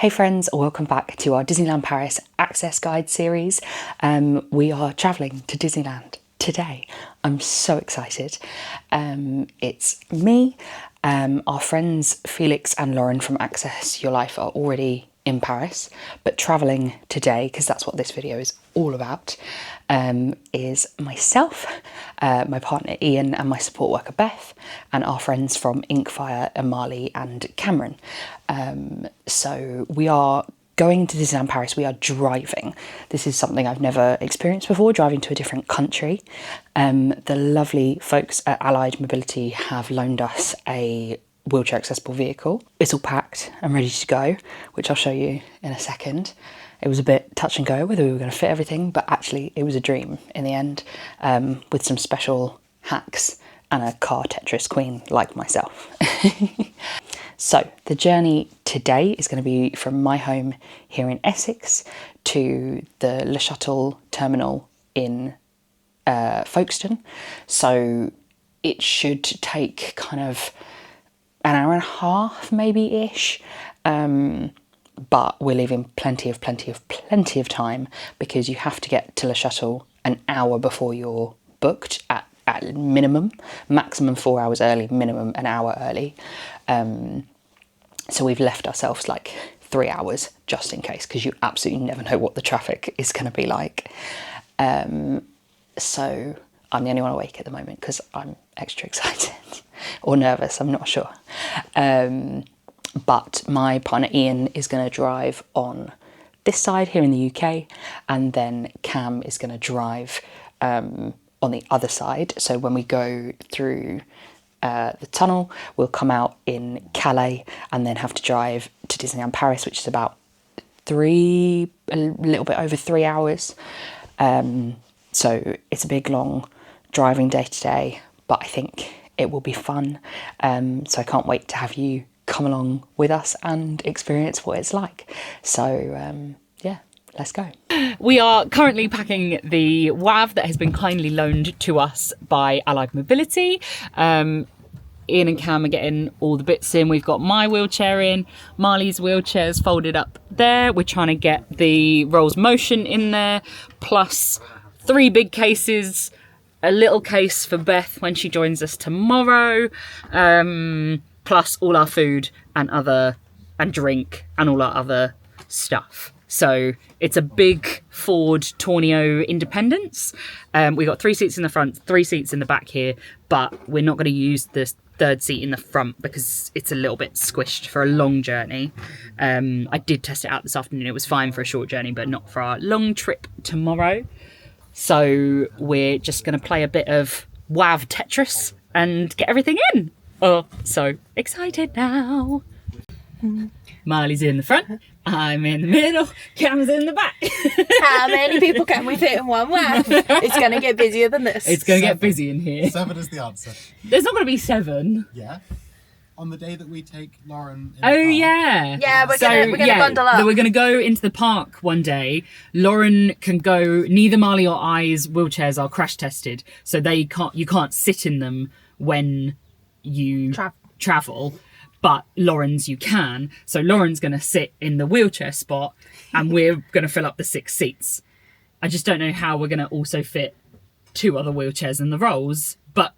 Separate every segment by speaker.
Speaker 1: Hey friends, welcome back to our Disneyland Paris Access Guide series. We are travelling to Disneyland today. I'm so excited. It's me, our friends Felix and Lauren from Access Your Life are already in Paris, but travelling today, because that's what this video is all about, is myself, my partner Ian and my support worker Beth, and our friends from Inkfire, Imali and Cameron. So we are going to Disneyland Paris. We are driving. This is something I've never experienced before, driving to a different country. The lovely folks at Allied Mobility have loaned us a wheelchair accessible vehicle. It's all packed and ready to go, which I'll show you in a second. It was a bit touch and go whether we were going to fit everything, but actually it was a dream in the end, with some special hacks and a car Tetris queen like myself. So the journey today is going to be from my home here in Essex to the LeShuttle terminal in Folkestone. So it should take kind of an hour and a half maybe-ish. But we're leaving plenty of time, because you have to get to LeShuttle an hour before you're booked at minimum, maximum 4 hours early, minimum an hour early. So we've left ourselves like 3 hours just in case, because you absolutely never know what the traffic is going to be like. So I'm the only one awake at the moment because I'm extra excited or nervous, I'm not sure. But my partner Ian is going to drive on this side here in the UK, and then Cam is going to drive on the other side. So when we go through the tunnel, we'll come out in Calais and then have to drive to Disneyland Paris, which is about a little bit over 3 hours. So it's a big, long driving day today, but I think it will be fun. So I can't wait to have you come along with us and experience what it's like. So yeah, let's go.
Speaker 2: We are currently packing the WAV that has been kindly loaned to us by Allied Mobility. Ian and Cam are getting all the bits in. We've got my wheelchair in, Marley's wheelchair's folded up there. We're trying to get the Rolls Motion in there, plus 3 big cases, a little case for Beth when she joins us tomorrow, plus all our food and drink and all our other stuff. So it's a big Ford Tourneo Independence. We've got 3 seats in the front, 3 seats in the back here, but we're not going to use the 3rd seat in the front because it's a little bit squished for a long journey. I did test it out this afternoon. It was fine for a short journey, but not for our long trip tomorrow. So we're just going to play a bit of WAV Tetris and get everything in. Oh, so excited now. Marley's in the front, I'm in the middle, Cam's in the back.
Speaker 3: How many people can we fit in one WAV? It's going to get busier than this.
Speaker 2: It's going to get busy in here.
Speaker 4: 7 is the answer.
Speaker 2: There's not going to be 7.
Speaker 4: Yeah. On the day that we take Lauren in
Speaker 2: Oh,
Speaker 4: the car.
Speaker 2: yeah.
Speaker 3: Yeah, we're gonna bundle up.
Speaker 2: We're going to go into the park one day. Lauren can go, neither Marley or I's wheelchairs are crash tested, so you can't sit in them when you travel. But Lauren's you can. So Lauren's going to sit in the wheelchair spot and we're going to fill up the 6 seats. I just don't know how we're going to also fit 2 other wheelchairs in the Rolls, but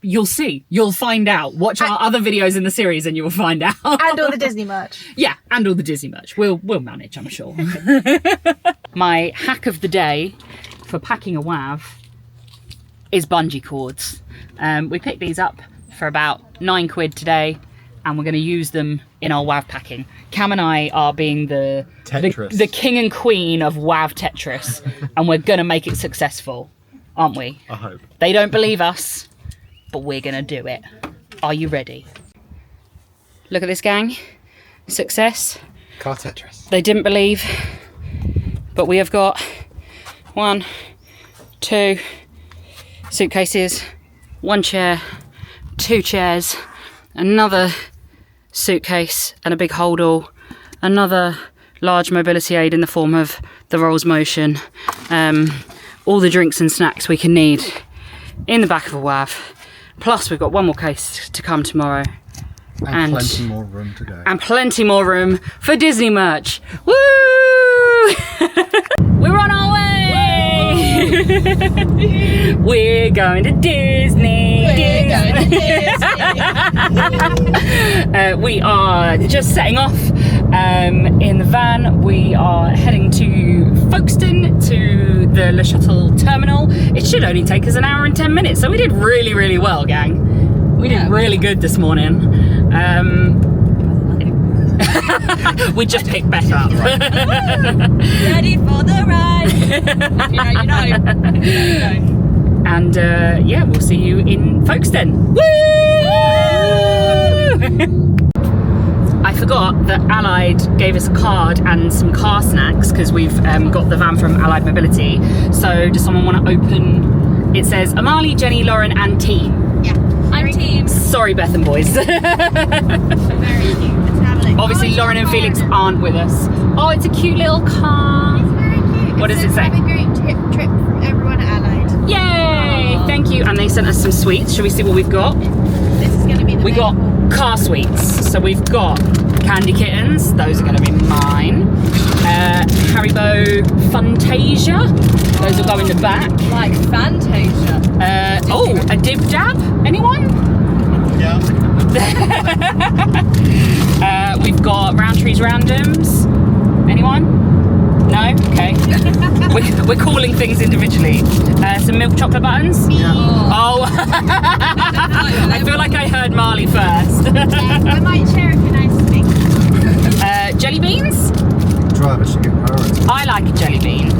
Speaker 2: you'll see. You'll find out. Watch our other videos in the series and you'll find out.
Speaker 3: And all the Disney merch.
Speaker 2: Yeah, and all the Disney merch. We'll manage, I'm sure. My hack of the day for packing a WAV is bungee cords. We picked these up for about £9 today, and we're going to use them in our WAV packing. Cam and I are being the king and queen of WAV Tetris, and we're going to make it successful, aren't we?
Speaker 4: I hope.
Speaker 2: They don't believe us, but we're going to do it. Are you ready? Look at this, gang. Success.
Speaker 4: Car Tetris.
Speaker 2: They didn't believe, but we have got 1, 2 suitcases, 1 chair, 2 chairs, another suitcase and a big holdall, another large mobility aid in the form of the Rolls Motion, all the drinks and snacks we can need in the back of a WAV, plus we've got 1 more case to come tomorrow.
Speaker 4: And plenty more room to go.
Speaker 2: And plenty more room for Disney merch. Woo! We're on our way! We're going to Disney. We are just setting off in the van. We are heading to Folkestone, to the LeShuttle terminal. It should only take us an hour and 10 minutes, so we did really, really well, gang. We did really good this morning. We just picked Beth up.
Speaker 3: Ready for the ride. You know.
Speaker 2: And yeah, we'll see you in Folkestone. Woo! I forgot that Allied gave us a card and some car snacks because we've got the van from Allied Mobility. So does someone want to open? It says Imali, Jenni, Lauren and team.
Speaker 3: Yeah, I'm team.
Speaker 2: Sorry, Beth and boys.
Speaker 3: Very cute. Let's have a look.
Speaker 2: Obviously, Lauren and Felix aren't with us. Oh, it's a cute little car.
Speaker 3: It's very cute.
Speaker 2: What does it say?
Speaker 3: Have a great trip from everyone at Allied.
Speaker 2: Yay!
Speaker 3: Aww.
Speaker 2: Thank you. And they sent us some sweets. Shall we see what we've got?
Speaker 3: This is going to be the
Speaker 2: We got
Speaker 3: main
Speaker 2: car sweets. So we've got candy kittens. Those are going to be mine. Haribo Funtasia. Those will go in the back.
Speaker 3: like Fantasia.
Speaker 2: Oh, a Dib Dab. Anyone?
Speaker 4: Yeah.
Speaker 2: We've got Roundtree's Randoms. Anyone? No? Okay. We're calling things individually. Some milk chocolate buttons. Oh. I feel like I heard Marley first.
Speaker 3: I might share if you're nice to me.
Speaker 2: Jelly beans?
Speaker 4: Drivers should get priority.
Speaker 2: I like a jelly bean.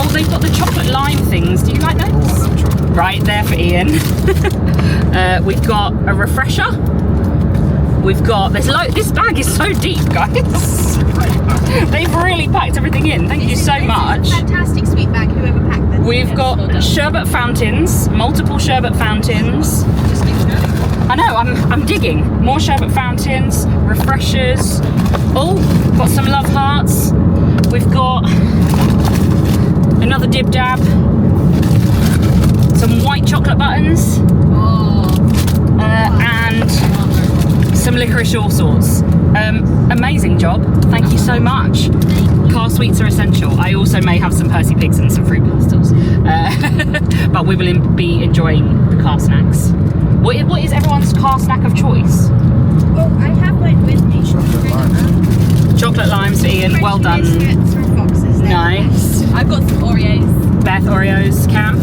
Speaker 2: Oh, they've got the chocolate lime things. Do you like those?
Speaker 4: Oh, I love chocolate.
Speaker 2: Right there for Ian. We've got a refresher. We've got this bag is so deep, guys. They've really packed everything in. Thank you so much.
Speaker 3: This is a fantastic sweet bag, whoever packed this.
Speaker 2: We've got sherbet fountains, multiple sherbet fountains.
Speaker 3: Just keep going.
Speaker 2: I know, I'm digging. More sherbet fountains, refreshers. Oh, got some love hearts. We've got another Dib Dab. Some white chocolate buttons. And some licorice all sorts. Amazing job. Thank you so much. Car sweets are essential. I also may have some Percy Pigs and some fruit pastels. But we will be enjoying the car snacks. What is everyone's car snack of choice?
Speaker 3: Oh, I have one with me.
Speaker 2: Chocolate limes for Ian. Well done.
Speaker 3: Biscuits from Fox's.
Speaker 2: Nice.
Speaker 3: I've got some Oreos.
Speaker 2: Beth, Oreos. Cam?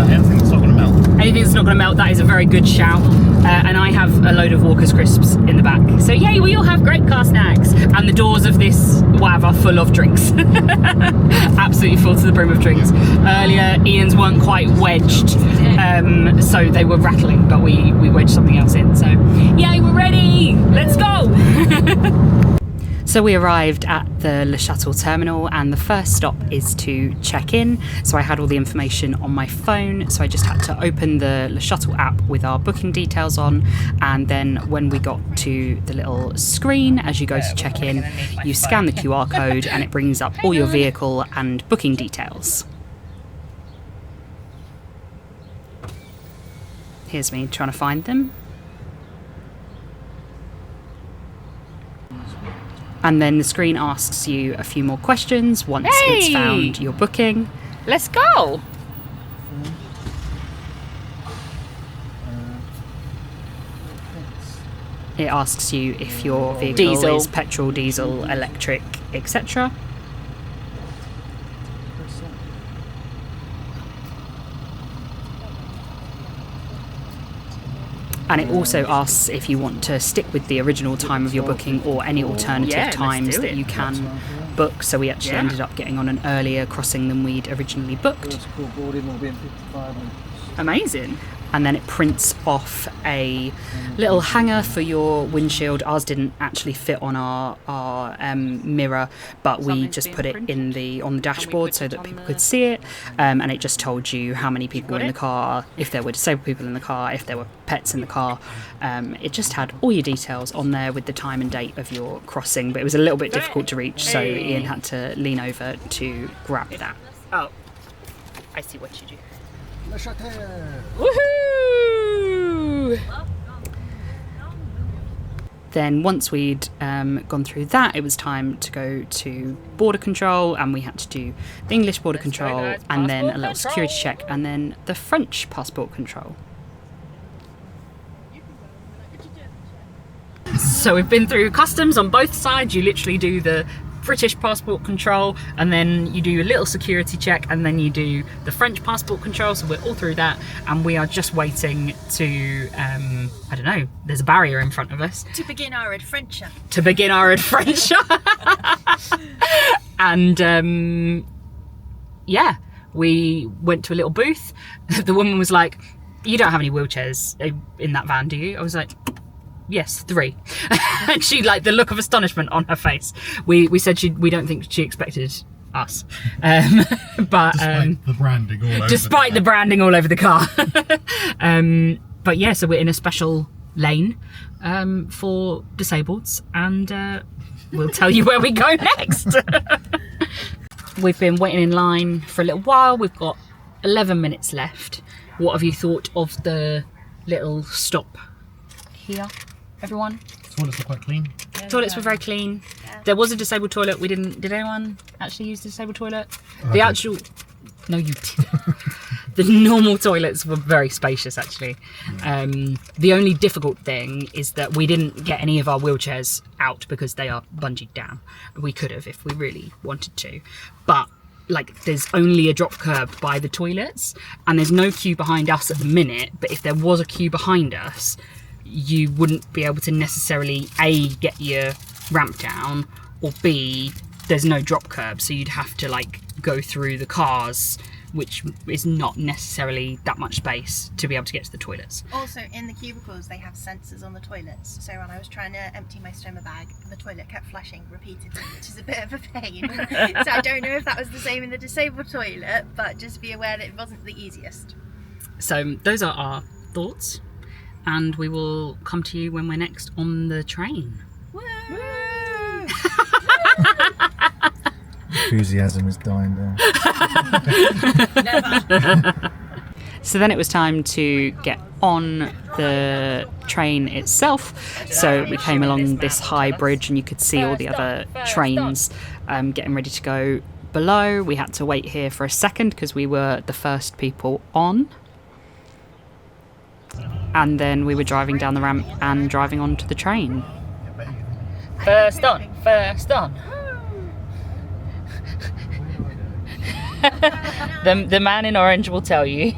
Speaker 4: Anything that's not going to melt.
Speaker 2: Anything that's not going to melt, that is a very good shout. And I have a load of Walker's crisps in the back. So yay, we all have great car snacks. And the doors of this WAV are full of drinks. Absolutely full to the brim of drinks. Earlier, Ian's weren't quite wedged, so they were rattling, but we wedged something else in. So yay, we're ready. Let's go. So we arrived at the LeShuttle terminal and the first stop is to check in. So I had all the information on my phone, so I just had to open the LeShuttle app with our booking details on, and then when we got to the little screen as you go to check in, you scan the QR code and it brings up all your vehicle and booking details. Here's me trying to find them. And then the screen asks you a few more questions once it's found your booking. Let's go! It asks you if your vehicle is petrol, diesel, electric, etc. And it also asks if you want to stick with the original time of your booking or any alternative times that you can book. So we actually ended up getting on an earlier crossing than we'd originally booked. Amazing. And then it prints off a little hanger for your windshield. Ours didn't actually fit on our mirror, but we just put it on the dashboard so that people could see it, and it just told you how many people were in the car, if there were disabled people in the car, if there were pets in the car. It just had all your details on there with the time and date of your crossing, but it was a little bit difficult to reach, so Ian had to lean over to grab that. Oh, I see what you do. Woohoo! then once we'd gone through that, it was time to go to border control, and we had to do the English border control, and then a little security check, and then the French passport control. So we've been through customs on both sides. You literally do the British passport control, and then you do a little security check, and then you do the French passport control. So we're all through that, and we are just waiting to I don't know, there's a barrier in front of us
Speaker 3: To begin our adventure.
Speaker 2: And yeah, we went to a little booth. The woman was like, "You don't have any wheelchairs in that van, do you?" I was like, "Yes, 3." And she, like, the look of astonishment on her face. We said we don't think she expected us. But
Speaker 4: Despite the branding all over
Speaker 2: despite the branding all over the car. But yeah, so we're in a special lane for disableds, and we'll tell you where we go next. We've been waiting in line for a little while. We've got 11 minutes left. What have you thought of the little stop here, everyone?
Speaker 4: Toilets are quite clean.
Speaker 2: Toilets were very clean. There was a disabled toilet. Did anyone actually use the disabled toilet? The actual, no, you didn't. The normal toilets were very spacious, actually. The only difficult thing is that we didn't get any of our wheelchairs out because they are bungeed down. We could have if we really wanted to, but like, there's only a drop curb by the toilets, and there's no queue behind us at the minute. But if there was a queue behind us, you wouldn't be able to necessarily A, get your ramp down, or B, there's no drop curb, so you'd have to like go through the cars, which is not necessarily that much space to be able to get to the toilets.
Speaker 3: Also, in the cubicles, they have sensors on the toilets. So when I was trying to empty my stoma bag, the toilet kept flashing repeatedly, which is a bit of a pain. So I don't know if that was the same in the disabled toilet, but just be aware that it wasn't the easiest.
Speaker 2: So those are our thoughts, and we will come to you when we're next on the train.
Speaker 3: Woo!
Speaker 4: Enthusiasm is dying down.
Speaker 3: Never.
Speaker 2: So then it was time to get on the train itself. So we came along this high bridge, and you could see all the other trains getting ready to go below. We had to wait here for a second because we were the first people on. And then we were driving down the ramp and driving onto the train. First on, first on. The man in orange will tell you.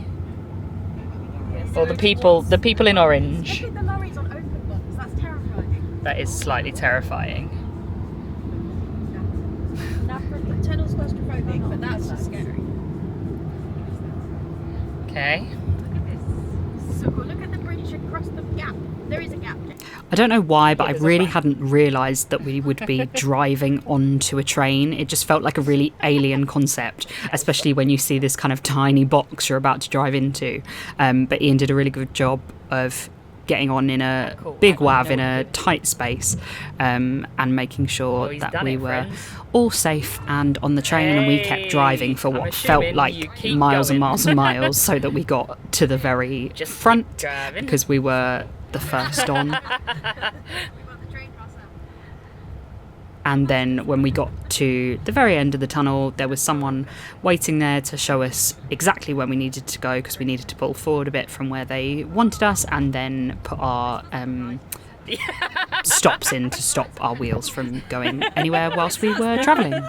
Speaker 2: Or the people in orange.
Speaker 3: Look at the lorries on open box. That's terrifying.
Speaker 2: That is slightly terrifying.
Speaker 3: The tunnel's claustrophobic, but that's just scary.
Speaker 2: Okay.
Speaker 3: So cool. Look at the bridge across the gap. There is a gap.
Speaker 2: I don't know why, but I really hadn't realised that we would be driving onto a train. It just felt like a really alien concept, especially when you see this kind of tiny box you're about to drive into. But Ian did a really good job of getting on in a big WAV in a tight space, and making sure that we were all safe and on the train, and we kept driving for what felt like miles and miles and miles so that we got to the very front because we were the first on. And then when we got to the very end of the tunnel, there was someone waiting there to show us exactly where we needed to go, because we needed to pull forward a bit from where they wanted us, and then put our stops in to stop our wheels from going anywhere whilst we were travelling.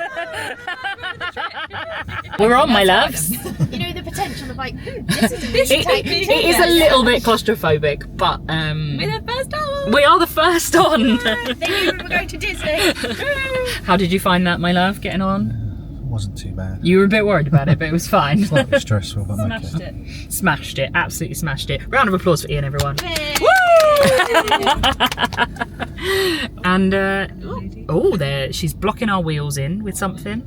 Speaker 2: We're on, my loves.
Speaker 3: You know the potential of like, this
Speaker 2: It is a little bit claustrophobic, but
Speaker 3: we're the first on.
Speaker 2: we are the first on.
Speaker 3: They knew we were going to Disney.
Speaker 2: How did you find that, my love, getting on?
Speaker 4: Wasn't too bad.
Speaker 2: You were a bit worried about it, but it was fine.
Speaker 4: Slightly stressful, but
Speaker 3: Smashed it.
Speaker 2: Smashed it, absolutely smashed it. Round of applause for Ian, everyone. And oh, there she's blocking our wheels in with something,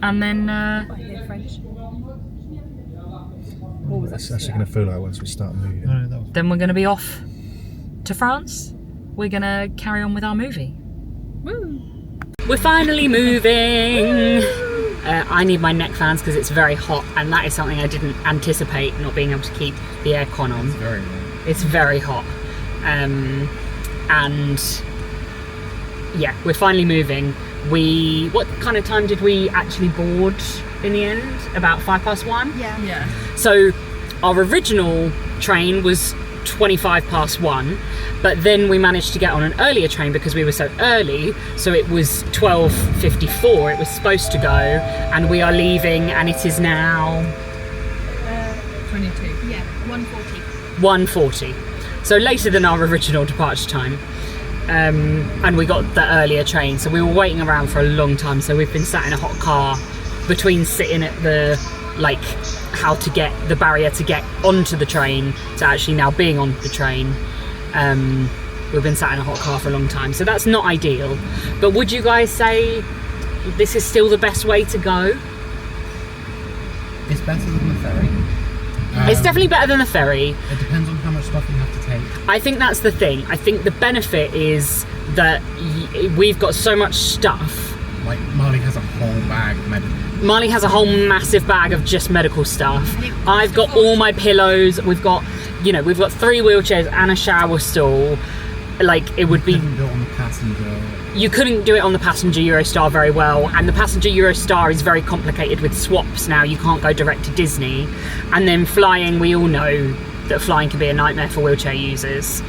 Speaker 2: and then
Speaker 4: That's actually going to feel like once we start moving.
Speaker 2: then we're going to be off to France. We're going to carry on with our movie.
Speaker 3: Woo.
Speaker 2: We're finally moving. I need my neck fans because it's very hot, and that is something I didn't anticipate, not being able to keep the aircon on.
Speaker 4: Very
Speaker 2: It's very hot. and yeah, we're finally moving. What kind of time did we actually board in the end? About 1:05.
Speaker 3: Yeah.
Speaker 2: So our original train was 1:25, but then we managed to get on an earlier train because we were so early, so it was 12:54 it was supposed to go, and we are leaving, and it is now
Speaker 5: 22.
Speaker 3: Yeah, 1:40.
Speaker 2: 1:40, so later than our original departure time. And we got the earlier train, so we were waiting around for a long time. So we've been sat in a hot car between sitting at the how to get the barrier to get onto the train to actually now being on the train. We've been sat in a hot car for a long time, so that's not ideal. But would you guys say this is still the best way to go?
Speaker 6: It's better than the ferry.
Speaker 2: It's definitely better than the ferry.
Speaker 6: It depends on how much stuff you have to take.
Speaker 2: I think that's the thing. I think the benefit is that we've got so much stuff.
Speaker 6: Like, Marley has a whole bag of medical.
Speaker 2: Marley has a whole massive bag of just medical stuff. I've got all my pillows. We've got 3 wheelchairs and a shower stall. Like, it would be...
Speaker 6: Couldn't do it on the passenger.
Speaker 2: You couldn't do it on the passenger Eurostar very well, and the passenger Eurostar is very complicated with swaps now. You can't go direct to Disney. And then flying, we all know that flying can be a nightmare for wheelchair users.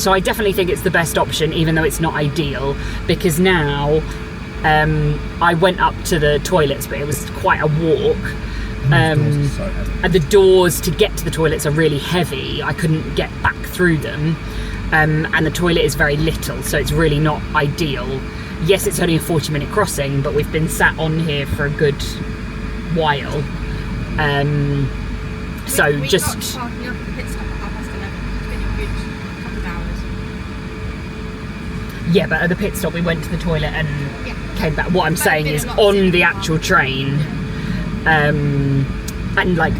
Speaker 2: So I definitely think it's the best option, even though it's not ideal, because now I went up to the toilets, but it was quite a walk. And the doors to get to the toilets are really heavy. I couldn't get back through them. And the toilet is very little, so it's really not ideal. Yes, it's only a 40-minute crossing, but we've been sat on here for a good while. So
Speaker 3: we
Speaker 2: just...
Speaker 3: got parking up at the pit stop at 11:30. It's been a good couple of hours.
Speaker 2: Yeah, but at the pit stop we went to the toilet and came back. What I'm
Speaker 3: But
Speaker 2: saying
Speaker 3: it's
Speaker 2: is
Speaker 3: been a lot
Speaker 2: on
Speaker 3: since
Speaker 2: the
Speaker 3: we
Speaker 2: actual train, and like,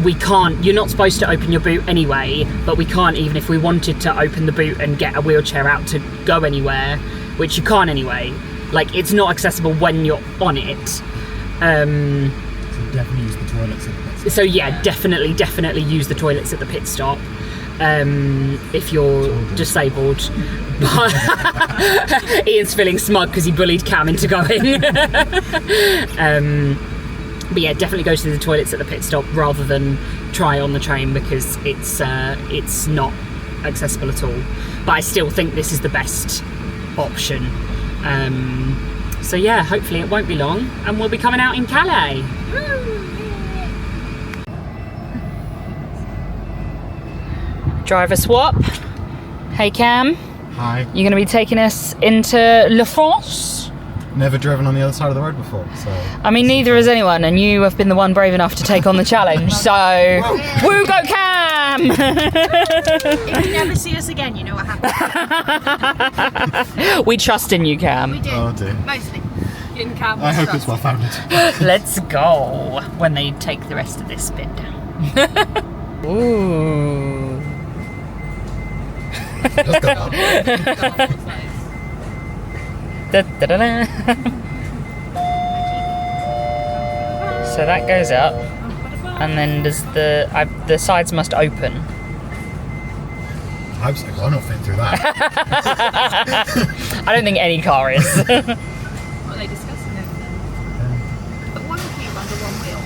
Speaker 2: we can't, you're not supposed to open your boot anyway, but we can't, even if we wanted to open the boot and get a wheelchair out to go anywhere, which you can't anyway. Like, it's not accessible when you're on it.
Speaker 6: So definitely use the toilets at the pit stop.
Speaker 2: So yeah, definitely use the toilets at the pit stop if you're disabled. But Ian's feeling smug because he bullied Cam into going. But yeah, definitely go to the toilets at the pit stop rather than try on the train, because it's not accessible at all. But I still think this is the best option. So yeah, hopefully it won't be long and we'll be coming out in Calais. Driver swap. Hey Cam,
Speaker 6: Hi.
Speaker 2: you're going to be taking us into La France?
Speaker 6: Never driven on the other side of the road before, so...
Speaker 2: I mean, neither has anyone, and you have been the one brave enough to take on the challenge, so... Woo, go Cam!
Speaker 3: If you never see us again, you know what happened.
Speaker 2: We trust in you, Cam.
Speaker 3: We do.
Speaker 6: Oh dear.
Speaker 3: Mostly.
Speaker 5: In Cam.
Speaker 6: I hope it's well founded.
Speaker 2: Let's go, when they take the rest of this bit down. Ooh.
Speaker 6: Just go down.
Speaker 2: Da, da, da, da. So that goes up, and then does the sides must open.
Speaker 6: I was like, well, I'm not fitting through that.
Speaker 2: I don't think any car is.
Speaker 5: What are they discussing over there?
Speaker 3: But one cube under one wheel.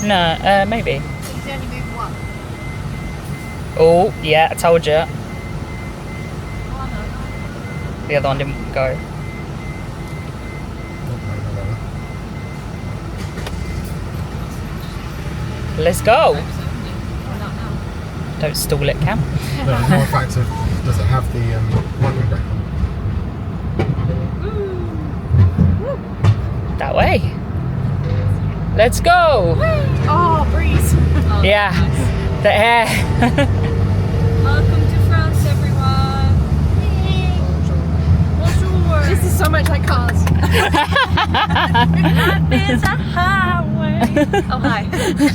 Speaker 2: No, maybe.
Speaker 3: So you can only move one.
Speaker 2: Oh, yeah, I told you.
Speaker 3: Oh, no.
Speaker 2: The other one didn't go. Let's go. Don't stall it, Cam.
Speaker 6: No, there's more fact of, does it have the wiping brake on?
Speaker 2: That way. Let's go.
Speaker 3: Oh, breeze.
Speaker 2: Yeah, the air.
Speaker 5: Welcome to France, everyone. Bonjour.
Speaker 3: This is so much like cars.
Speaker 5: There's a highway. Oh, hi.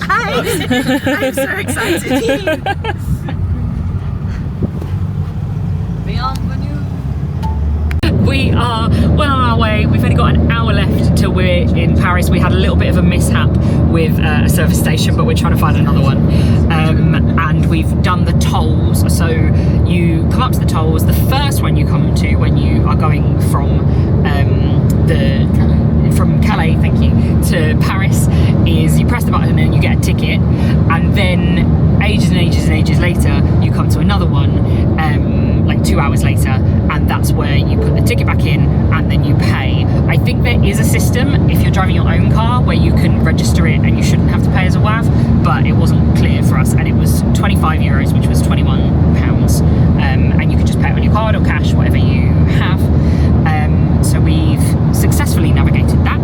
Speaker 3: Hi. I'm so excited.
Speaker 5: Beyond the new.
Speaker 2: We are well on our way. We've only got an hour left till we're in Paris. We had a little bit of a mishap with a service station, but we're trying to find another one. And we've done the tolls, so you come up to the tolls. The first one you come to when you are going from from Calais, thank you, to Paris is you press the button and then you get a ticket, and then ages and ages and ages later you come to another one, like 2 hours later, and that's where you put the ticket back in and then you pay. I think there is a system if you're driving your own car where you can register it and you shouldn't have to pay as a WAV, but it wasn't clear for us, and it was €25, which was £21, and you could just pay it on your card or cash, whatever you have. So we've successfully navigated that,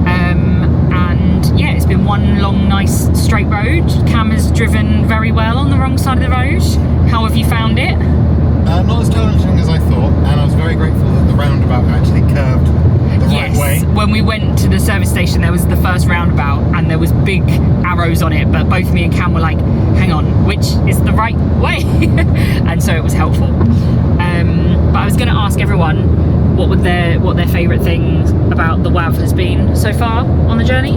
Speaker 2: and yeah, it's been one long nice straight road. Cam has driven very well on the wrong side of the road. How have you found it?
Speaker 6: Not as challenging as I thought, and I was very grateful that the roundabout actually curved the right way.
Speaker 2: When we went to the service station, there was the first roundabout and there was big arrows on it, but both me and Cam were like, hang on, which is the right way? And so it was helpful. But I was going to ask everyone what their favourite thing about the WAV has been so far on the journey.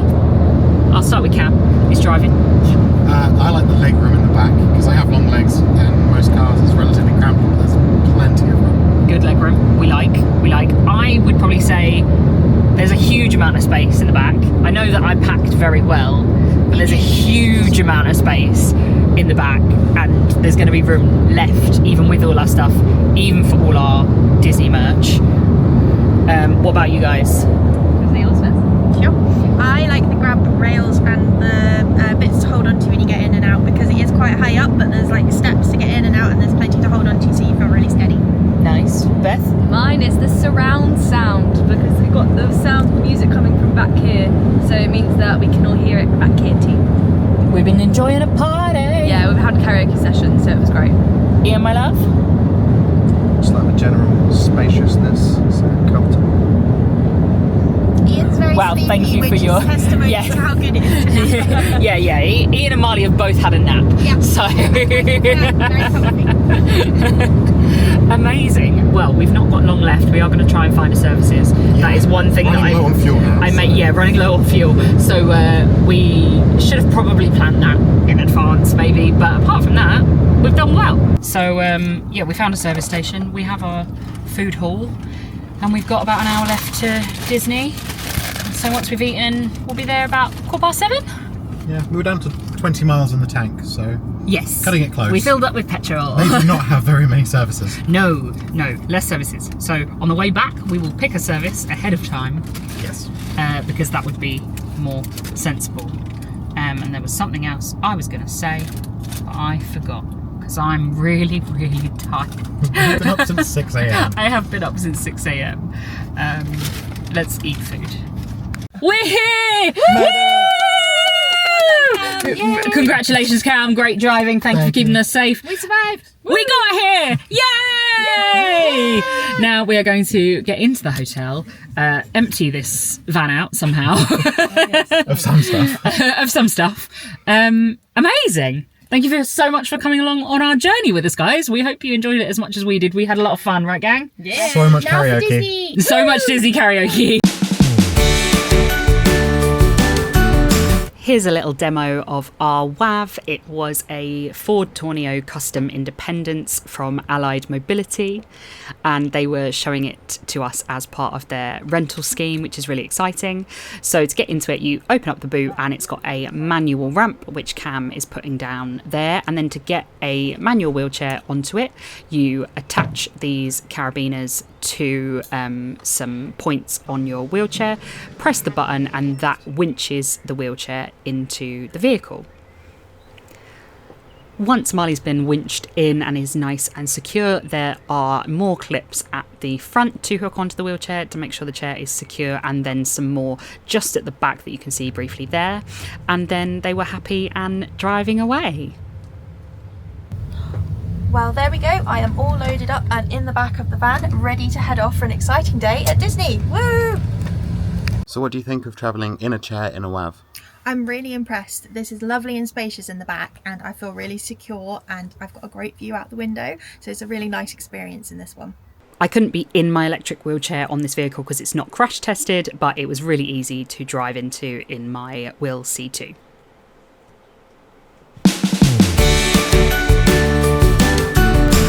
Speaker 2: I'll start with Cam, who's driving.
Speaker 6: I like the leg room in the back because I have long legs and most cars is relatively cramped, but there's plenty of room.
Speaker 2: Good leg room. We like. I would probably say there's a huge amount of space in the back. I know that I packed very well, but there's a huge amount of space in the back, and there's going to be room left even with all our stuff, even for all our Disney merch. What about you guys?
Speaker 5: Anything else first?
Speaker 3: Sure. I like the grab rails and the bits to hold on to when you get in and out, because it is quite high up, but there's like steps to get in and out, and there's plenty to hold on to, so you feel really steady.
Speaker 2: Nice. Beth?
Speaker 5: Mine is the surround sound, because we've got the sound of music coming from back here, so it means that we can all hear it back here too.
Speaker 2: We've been enjoying a party.
Speaker 5: Yeah, we've had a karaoke session, so it was great.
Speaker 2: Ian, my love?
Speaker 4: Just like the general spaciousness, it's comfortable.
Speaker 3: Ian's very
Speaker 2: Wow,
Speaker 3: sleepy,
Speaker 2: thank you for
Speaker 3: which
Speaker 2: your-
Speaker 3: is testimony
Speaker 2: yeah.
Speaker 3: to how good it is.
Speaker 2: Yeah. Ian and Marley have both had a nap.
Speaker 3: Yeah.
Speaker 2: So
Speaker 3: Very comfy.
Speaker 2: amazing. Well, we've not got long left. We are going to try and find a services. That is one thing
Speaker 6: Running low on fuel now.
Speaker 2: running low on fuel. So we should have probably planned that in advance, maybe. But apart from that, we've done well. So yeah, we found a service station. We have our food hall, and we've got about an hour left to Disney. So once we've eaten, we'll be there about 7:15.
Speaker 6: Yeah, we were down to 20 miles in the tank, so
Speaker 2: Yes.
Speaker 6: Cutting it close.
Speaker 2: We filled up with petrol.
Speaker 6: they do not have very many services.
Speaker 2: No, less services. So on the way back, we will pick a service ahead of time,
Speaker 6: Yes.
Speaker 2: because that would be more sensible. And there was something else I was going to say, but I forgot, because I'm really, really tired.
Speaker 6: We've been up since 6 a.m.
Speaker 2: I have been up since 6 a.m. Let's eat food. We're here! Woo! Congratulations, Cam. Great driving. Thank you for keeping us safe.
Speaker 5: We survived!
Speaker 2: We got here! Yay! Now we are going to get into the hotel, empty this van out somehow
Speaker 6: Of some stuff.
Speaker 2: of some stuff. Amazing. Thank you so much for coming along on our journey with us, guys. We hope you enjoyed it as much as we did. We had a lot of fun, right, gang?
Speaker 5: Yeah!
Speaker 6: So much
Speaker 3: Now for
Speaker 6: karaoke.
Speaker 3: Disney.
Speaker 2: So much Disney karaoke. Here's a little demo of our WAV. It was a Ford Tourneo Custom Independence from Allied Mobility, and they were showing it to us as part of their rental scheme, which is really exciting. So to get into it, you open up the boot and it's got a manual ramp, which Cam is putting down there, and then to get a manual wheelchair onto it, you attach these carabiners to some points on your wheelchair, press the button, and that winches the wheelchair into the vehicle. Once Marley's been winched in and is nice and secure, there are more clips at the front to hook onto the wheelchair to make sure the chair is secure, and then some more just at the back that you can see briefly there. And then they were happy and driving away.
Speaker 3: Well, there we go. I am all loaded up and in the back of the van, ready to head off for an exciting day at Disney. Woo!
Speaker 7: So what do you think of travelling in a chair in a WAV?
Speaker 3: I'm really impressed. This is lovely and spacious in the back, and I feel really secure, and I've got a great view out the window, so it's a really nice experience in this one.
Speaker 2: I couldn't be in my electric wheelchair on this vehicle because it's not crash tested, but it was really easy to drive into in my Will C2.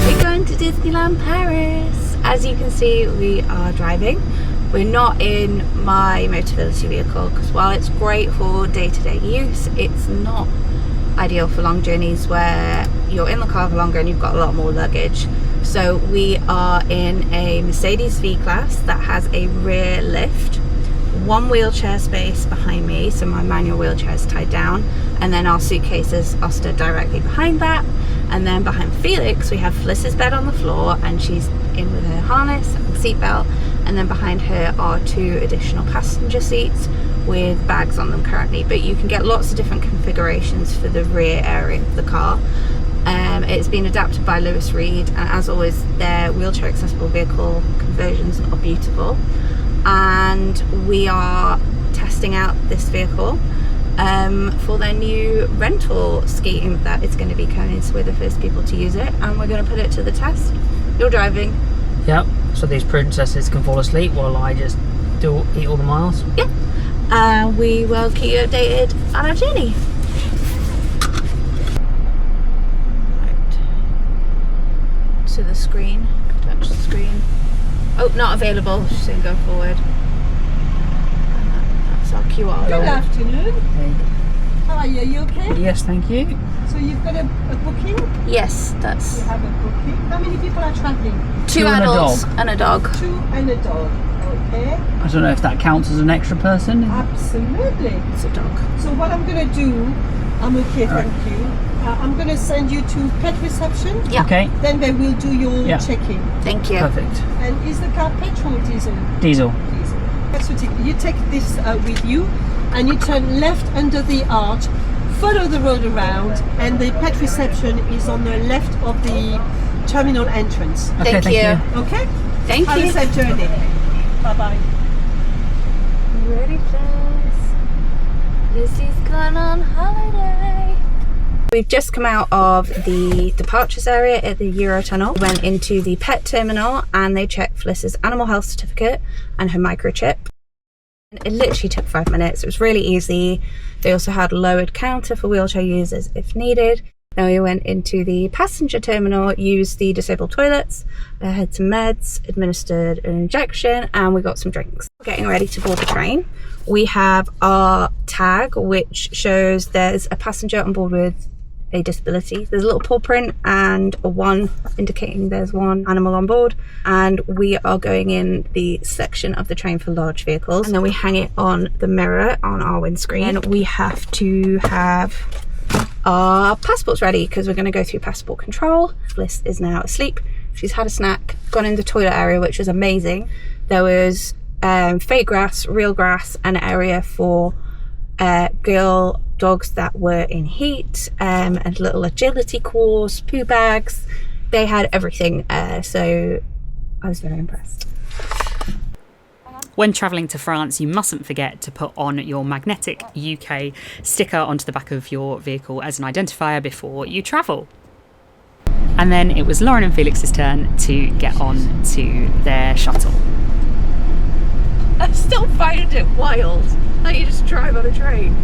Speaker 8: We're going to Disneyland Paris. As you can see, we are driving. We're not in my Motability vehicle because while it's great for day-to-day use, it's not ideal for long journeys where you're in the car for longer and you've got a lot more luggage. So we are in a Mercedes V-Class that has a rear lift, one wheelchair space behind me, so my manual wheelchair is tied down, and then our suitcases are stood directly behind that. And then behind Felix we have Felicia's bed on the floor and she's in with her harness and seatbelt, and then behind her are 2 additional passenger seats with bags on them currently, but you can get lots of different configurations for the rear area of the car. It's been adapted by Lewis Reed, and as always their wheelchair accessible vehicle conversions are beautiful. And we are testing out this vehicle for their new rental scheme that is going to be coming, so we're the first people to use it and we're going to put it to the test. You're driving.
Speaker 9: Yep, so these princesses can fall asleep while I just eat all the miles.
Speaker 8: Yeah, we will keep you updated on our journey. Right. To the screen, touch the screen. Oh, not available, soon go forward. That's our QR.
Speaker 10: Good afternoon.
Speaker 9: Hey.
Speaker 10: How are you? You okay?
Speaker 9: Yes, thank you.
Speaker 10: So you've got a booking?
Speaker 8: Yes, that's...
Speaker 10: You have a booking. How many people are traveling?
Speaker 8: 2 adults and a dog.
Speaker 10: 2 and a dog. Okay.
Speaker 9: I don't know if that counts as an extra person.
Speaker 10: Absolutely.
Speaker 8: It's a dog.
Speaker 10: So what I'm going to do, I'm okay, thank you. I'm going to send you to pet reception.
Speaker 8: Yeah.
Speaker 9: Okay.
Speaker 10: Then they will do your check-in.
Speaker 8: Thank you.
Speaker 9: Perfect.
Speaker 10: And is the car petrol or diesel?
Speaker 9: Diesel.
Speaker 10: Diesel. So you take this with you and you turn left under the arch, follow the road around, and the pet reception is on the left of the terminal entrance.
Speaker 8: Okay, thank you.
Speaker 10: Okay?
Speaker 8: Thank
Speaker 10: Have
Speaker 8: you.
Speaker 10: a safe journey. Bye-bye.
Speaker 8: Ready, Fliss? Lucy's gone on holiday. We've just come out of the departures area at the Eurotunnel. We went into the pet terminal and they checked Felicia's animal health certificate and her microchip. It literally took 5 minutes. It was really easy. They also had a lowered counter for wheelchair users if needed. Then we went into the passenger terminal, used the disabled toilets, had some meds, administered an injection, and we got some drinks. Getting ready to board the train. We have our tag, which shows there's a passenger on board with a disability. There's a little paw print and a 1 indicating there's 1 animal on board, and we are going in the section of the train for large vehicles, and then we hang it on the mirror on our windscreen. And we have to have our passports ready because we're going to go through passport control. Fliss is now asleep. She's had a snack, gone in the toilet area, which was amazing. There was fake grass, real grass, and an area for girl dogs that were in heat, and a little agility course, poo bags. They had everything, so I was very impressed.
Speaker 2: When travelling to France, you mustn't forget to put on your magnetic UK sticker onto the back of your vehicle as an identifier before you travel. And then it was Lauren and Felix's turn to get on to their shuttle.
Speaker 8: I still find it wild how you just drive on a train.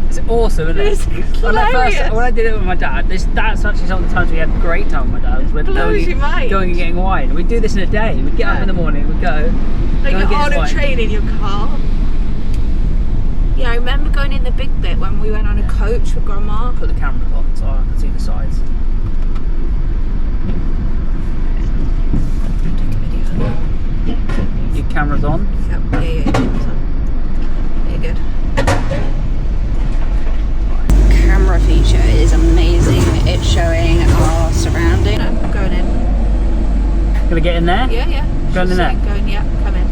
Speaker 9: It's awesome, isn't it?
Speaker 8: It's hilarious.
Speaker 9: When I did it with my dad, that's actually some of the times we had a great time with my dad. We're going and getting wine. We'd do this in a day. We'd get up in the morning, we'd go.
Speaker 8: Like you're on a train in your car. Yeah, I remember going in the big bit when we went on a coach with Grandma.
Speaker 9: Put the camera on so I can see the sides. Your camera's on?
Speaker 8: Yep. Yeah, it's on. Yeah, good. Camera feature is amazing. It's showing our surrounding. I'm going in.
Speaker 9: Gonna get in there?
Speaker 8: Yeah.
Speaker 9: Going in there?
Speaker 8: Going, yeah, come in.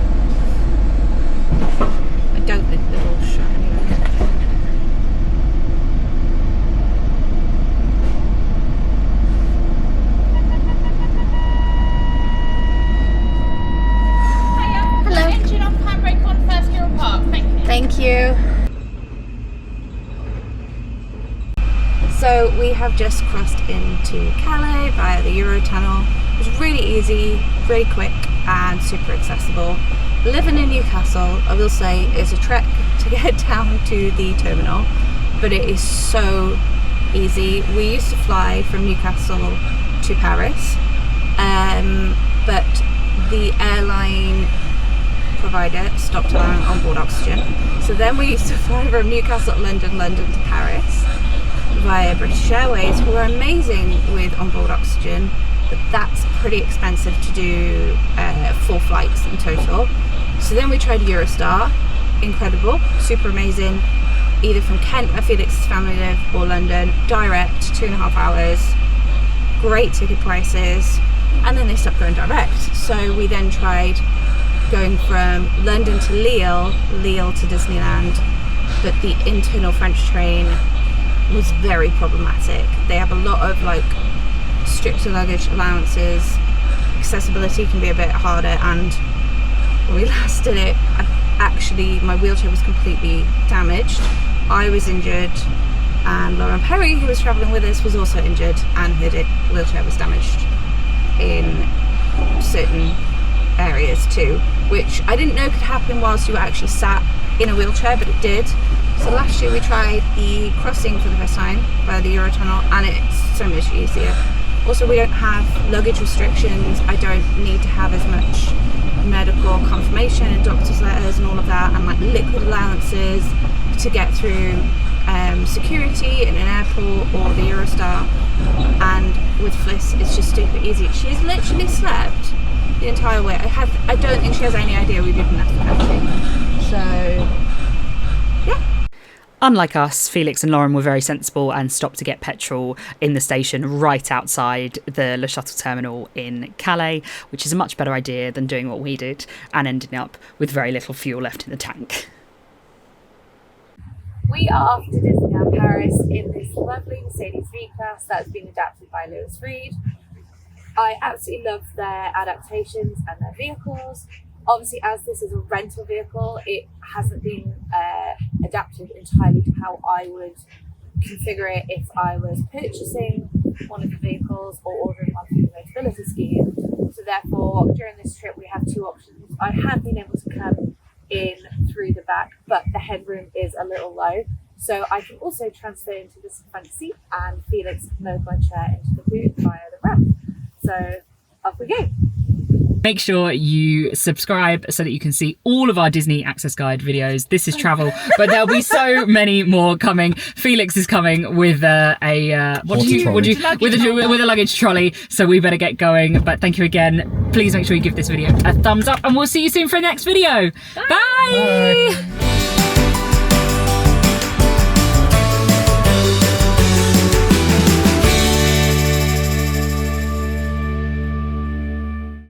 Speaker 8: I don't think they're all shut anyway. Hello.
Speaker 11: Engine on, handbrake on, first gear on park. Thank you.
Speaker 8: Thank you. So we have just crossed into Calais via the Eurotunnel. It was really easy, very quick and super accessible. Living in Newcastle, I will say, is a trek to get down to the terminal, but it is so easy. We used to fly from Newcastle to Paris but the airline provider stopped allowing onboard oxygen. So then we used to fly from Newcastle to London, London to Paris via British Airways, who are amazing with onboard oxygen, but that's pretty expensive to do 4 flights in total. So then we tried Eurostar, incredible, super amazing, either from Kent where Felix's family live or London, direct, 2.5 hours, great ticket prices, and then they stopped going direct. So we then tried going from London to Lille, Lille to Disneyland, but the internal French train was very problematic. They have a lot of like stricter luggage allowances, accessibility can be a bit harder, and when we last did it, actually my wheelchair was completely damaged. I was injured, and Lauren Perry, who was travelling with us, was also injured, and her wheelchair was damaged in certain areas too, which I didn't know could happen whilst you were actually sat in a wheelchair, but it did. So last year we tried the crossing for the first time via the Eurotunnel, and it's so much easier. Also, we don't have luggage restrictions. I don't need to have as much medical confirmation and doctor's letters and all of that, and like liquid allowances to get through security in an airport or the Eurostar. And with Fliss, it's just super easy. She's literally slept the entire way. I don't think she has any idea we did enough country. So yeah.
Speaker 2: Unlike us, Felix and Lauren were very sensible and stopped to get petrol in the station right outside the LeShuttle terminal in Calais, which is a much better idea than doing what we did and ending up with very little fuel left in the tank.
Speaker 5: We are off to Disneyland Paris in this lovely Mercedes V-Class that's been adapted by Lewis Reed. I absolutely love their adaptations and their vehicles. Obviously, as this is a rental vehicle, it hasn't been adapted entirely to how I would configure it if I was purchasing one of the vehicles or ordering one through the Mobility scheme. So therefore, during this trip, we have 2 options. I have been able to come in through the back, but the headroom is a little low. So I can also transfer into this front seat, and Felix can load my chair into the boot via the ramp. So off we go.
Speaker 2: Make sure you subscribe so that you can see all of our Disney Access Guide videos. This is travel, but there'll be so many more coming. Felix is coming with a luggage trolley, so we better get going. But thank you again. Please make sure you give this video a thumbs up, and we'll see you soon for the next video. Bye. Bye.